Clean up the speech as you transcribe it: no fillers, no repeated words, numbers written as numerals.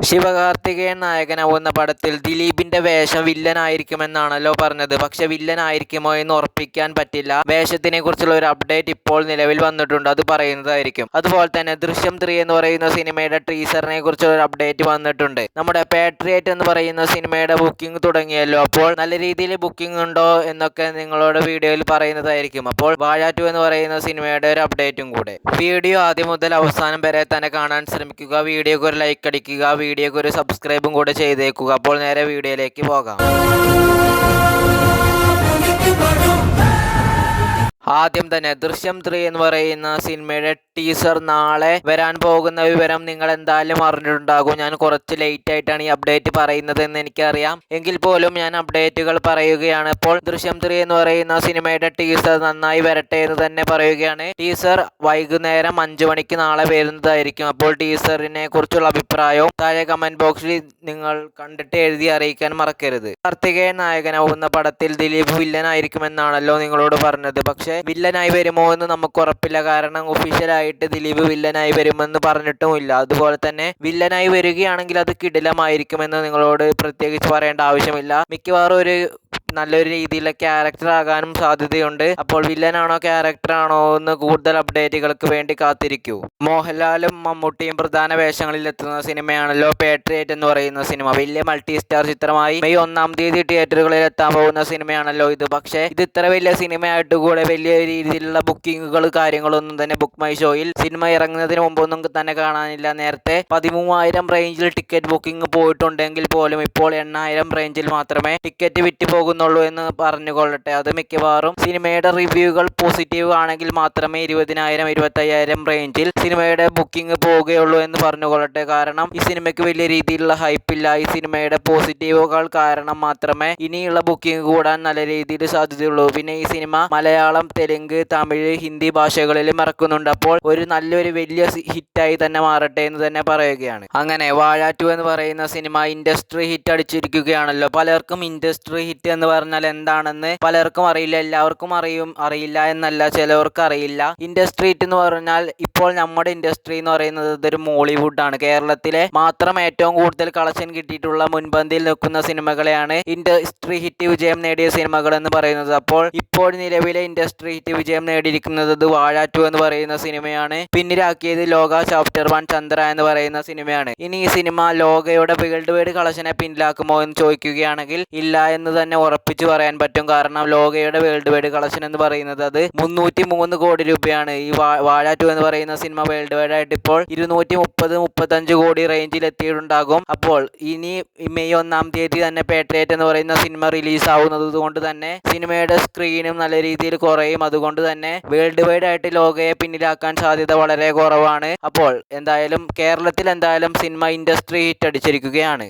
ശിവകാർത്തികേയൻ നായകനാവുന്ന പടത്തിൽ ദിലീപിന്റെ വേഷം വില്ലനായിരിക്കുമെന്നാണല്ലോ പറഞ്ഞത്. പക്ഷെ വില്ലനായിരിക്കുമോ എന്ന് ഉറപ്പിക്കാൻ പറ്റില്ല. വേഷത്തിനെ കുറിച്ചുള്ള ഒരു അപ്ഡേറ്റ് ഇപ്പോൾ നിലവിൽ വന്നിട്ടുണ്ട്, അത് പറയുന്നതായിരിക്കും. അതുപോലെ തന്നെ ദൃശ്യം 3 എന്ന് പറയുന്ന സിനിമയുടെ ടീസറിനെ കുറിച്ചുള്ള ഒരു അപ്ഡേറ്റ് വന്നിട്ടുണ്ട്. നമ്മുടെ പാട്രിയറ്റ് എന്ന് പറയുന്ന സിനിമയുടെ ബുക്കിംഗ് തുടങ്ങിയല്ലോ. അപ്പോൾ നല്ല രീതിയിൽ ബുക്കിംഗ് ഉണ്ടോ എന്നൊക്കെ നിങ്ങളോട് വീഡിയോയിൽ പറയുന്നതായിരിക്കും. അപ്പോൾ വാഴ 2 എന്ന് പറയുന്ന സിനിമയുടെ ഒരു അപ്ഡേറ്റും കൂടെ. വീഡിയോ ആദ്യം മുതൽ അവസാനം വരെ തന്നെ കാണാൻ ശ്രമിക്കുക. വീഡിയോക്ക് ഒരു ലൈക്ക് അടിക്കുക, വീഡിയോക്ക് ഒരു സബ്സ്ക്രൈബും കൂടെ ചെയ്തേക്കുക. അപ്പോൾ നേരെ വീഡിയോയിലേക്ക് പോകാം. ആദ്യം തന്നെ ദൃശ്യം 3 എന്ന് പറയുന്ന സിനിമയുടെ ടീസർ നാളെ വരാൻ പോകുന്ന വിവരം നിങ്ങൾ എന്തായാലും അറിഞ്ഞിട്ടുണ്ടാകും. ഞാൻ കുറച്ച് ലേറ്റ് ആയിട്ടാണ് ഈ അപ്ഡേറ്റ് പറയുന്നത് എന്ന് എനിക്കറിയാം, എങ്കിൽ പോലും ഞാൻ അപ്ഡേറ്റുകൾ പറയുകയാണ്. ഇപ്പോൾ ദൃശ്യം 3 എന്ന് പറയുന്ന സിനിമയുടെ ടീസർ നന്നായി വരട്ടെ എന്ന് തന്നെ പറയുകയാണ്. ടീസർ വൈകുന്നേരം 5 മണിക്ക് നാളെ വരുന്നതായിരിക്കും. അപ്പോൾ ടീസറിനെ കുറിച്ചുള്ള അഭിപ്രായവും താഴെ കമന്റ് ബോക്സിൽ നിങ്ങൾ കണ്ടിട്ട് എഴുതി അറിയിക്കാൻ മറക്കരുത്. കാർത്തികേയൻ നായകനാവുന്ന പടത്തിൽ ദിലീപ് വില്ലനായിരിക്കുമെന്നാണല്ലോ നിങ്ങളോട് പറഞ്ഞത്. പക്ഷേ വില്ലനായി വരുമോ എന്ന് നമുക്ക് ഉറപ്പില്ല. കാരണം ഒഫീഷ്യലായിട്ട് ദിലീപ് വില്ലനായി വരുമെന്ന് പറഞ്ഞിട്ടുമില്ല. അതുപോലെ തന്നെ വില്ലനായി വരികയാണെങ്കിൽ അത് കിടിലമായിരിക്കുമെന്ന് നിങ്ങളോട് പ്രത്യേകിച്ച് പറയേണ്ട ആവശ്യമില്ല. മിക്കവാറും ഒരു നല്ലൊരു രീതിയിലുള്ള ക്യാരക്ടർ ആകാനും സാധ്യതയുണ്ട്. അപ്പോൾ വില്ലനാണോ ക്യാരക്ടറാണോ എന്ന് കൂടുതൽ അപ്ഡേറ്റുകൾക്ക് വേണ്ടി കാത്തിരിക്കൂ. മോഹൻലാലും മമ്മൂട്ടിയും പ്രധാന വേഷങ്ങളിൽ എത്തുന്ന സിനിമയാണല്ലോ പാട്രിയറ്റ് എന്ന് പറയുന്ന സിനിമ. വലിയ മൾട്ടി സ്റ്റാർ ചിത്രമായി മെയ് 1-ാം തീയതി തിയേറ്ററുകളിൽ എത്താൻ പോകുന്ന സിനിമയാണല്ലോ ഇത്. പക്ഷേ ഇത് ഇത്ര വലിയ സിനിമയായിട്ട് കൂടെ വലിയ രീതിയിലുള്ള ബുക്കിങ്ങുകൾ കാര്യങ്ങളൊന്നും തന്നെ ബുക്ക് മൈ ഷോയിൽ സിനിമ ഇറങ്ങുന്നതിന് മുമ്പൊന്നും തന്നെ കാണാനില്ല. നേരത്തെ 13,000 റേഞ്ചിൽ ടിക്കറ്റ് ബുക്കിംഗ് പോയിട്ടുണ്ടെങ്കിൽ പോലും ഇപ്പോൾ 8,000 റേഞ്ചിൽ മാത്രമേ ടിക്കറ്റ് വിറ്റ് പോകുന്നുള്ളൂ എന്ന് പറഞ്ഞുകൊള്ളട്ടെ. അത് മിക്കവാറും സിനിമയുടെ റിവ്യൂകൾ പോസിറ്റീവ് ആണെങ്കിൽ മാത്രമേ 20,000 25,000 റേഞ്ചിൽ സിനിമയുടെ ബുക്കിംഗ് പോവുകയുള്ളൂ എന്ന് പറഞ്ഞുകൊള്ളട്ടെ. കാരണം ഈ സിനിമയ്ക്ക് വലിയ രീതിയിലുള്ള ഹൈപ്പില്ല. ഈ സിനിമയുടെ പോസിറ്റീവുകൾ കാരണം മാത്രമേ ഇനിയുള്ള ബുക്കിംഗ് കൂടാൻ നല്ല രീതിയിൽ സാധ്യതയുള്ളൂ. പിന്നെ ഈ സിനിമ മലയാളം, തെലുങ്ക്, തമിഴ്, ഹിന്ദി ഭാഷകളിലും ഇറക്കുന്നുണ്ട്. അപ്പോൾ ഒരു നല്ലൊരു വലിയ ഹിറ്റായി തന്നെ മാറട്ടെ എന്ന് തന്നെ പറയുകയാണ്. അങ്ങനെ വാഴ 2 എന്ന് പറയുന്ന സിനിമ ഇൻഡസ്ട്രി ഹിറ്റ് അടിച്ചിരിക്കുകയാണല്ലോ. പലർക്കും ഇൻഡസ്ട്രി ഹിറ്റ് എന്ന് പറഞ്ഞാൽ എന്താണെന്ന് പലർക്കും അറിയില്ല. എല്ലാവർക്കും അറിയില്ല എന്നല്ല, ചിലവർക്ക് അറിയില്ല. ഇൻഡസ്ട്രി ഹിറ്റ് എന്ന് പറഞ്ഞാൽ ഇപ്പോൾ നമ്മുടെ ഇൻഡസ്ട്രി എന്ന് പറയുന്നത് ഇതൊരു മോളിവുഡ് ആണ്. കേരളത്തിലെ മാത്രം ഏറ്റവും കൂടുതൽ കളക്ഷൻ കിട്ടിയിട്ടുള്ള മുൻപന്തിയിൽ നിൽക്കുന്ന സിനിമകളെയാണ് ഇൻഡസ്ട്രി ഹിറ്റ് വിജയം നേടിയ സിനിമകൾ എന്ന് പറയുന്നത്. അപ്പോൾ ഇപ്പോൾ നിലവിലെ ഇൻഡസ്ട്രി ഹിറ്റ് വിജയം നേടിയിരിക്കുന്നത് വാഴ 2 എന്ന് പറയുന്ന സിനിമയാണ്. പിന്നിലാക്കിയത് ലോക ചാപ്റ്റർ 1 ചന്ദ്ര എന്ന് പറയുന്ന സിനിമയാണ്. ഇനി ഈ സിനിമ ലോകയുടെ വേൾഡ് വൈഡ് കളക്ഷനെ പിന്നിലാക്കുമോ എന്ന് ചോദിക്കുകയാണെങ്കിൽ ഇല്ല എന്ന് തന്നെ ഉറപ്പിച്ചു പറയാൻ പറ്റും. കാരണം ലോകയുടെ വേൾഡ് വൈഡ് കളക്ഷൻ എന്ന് പറയുന്നത് അത് 303 കോടി രൂപയാണ്. ഈ വാഴ 2 എന്ന് പറയുന്ന സിനിമ വേൾഡ് വൈഡ് ആയിട്ട് ഇപ്പോൾ 230-35 കോടി റേഞ്ചിൽ എത്തിയിട്ടുണ്ടാകും. അപ്പോൾ ഇനി മെയ് 1-ാം തീയതി തന്നെ പാട്രിയറ്റ് എന്ന് പറയുന്ന സിനിമ റിലീസ് ആവുന്നത് കൊണ്ട് തന്നെ സിനിമയുടെ സ്ക്രീനും നല്ല രീതിയിൽ കുറയും. അതുകൊണ്ട് തന്നെ വേൾഡ് വൈഡ് ആയിട്ട് ലോകയെ പിന്നിലാക്കാൻ സാധ്യത വളരെ കുറവാണ്. അപ്പോൾ എന്തായാലും കേരളത്തിൽ എന്തായാലും സിനിമ ഇൻഡസ്ട്രി ഹിറ്റ് അടിച്ചിരിക്കുകയാണ്.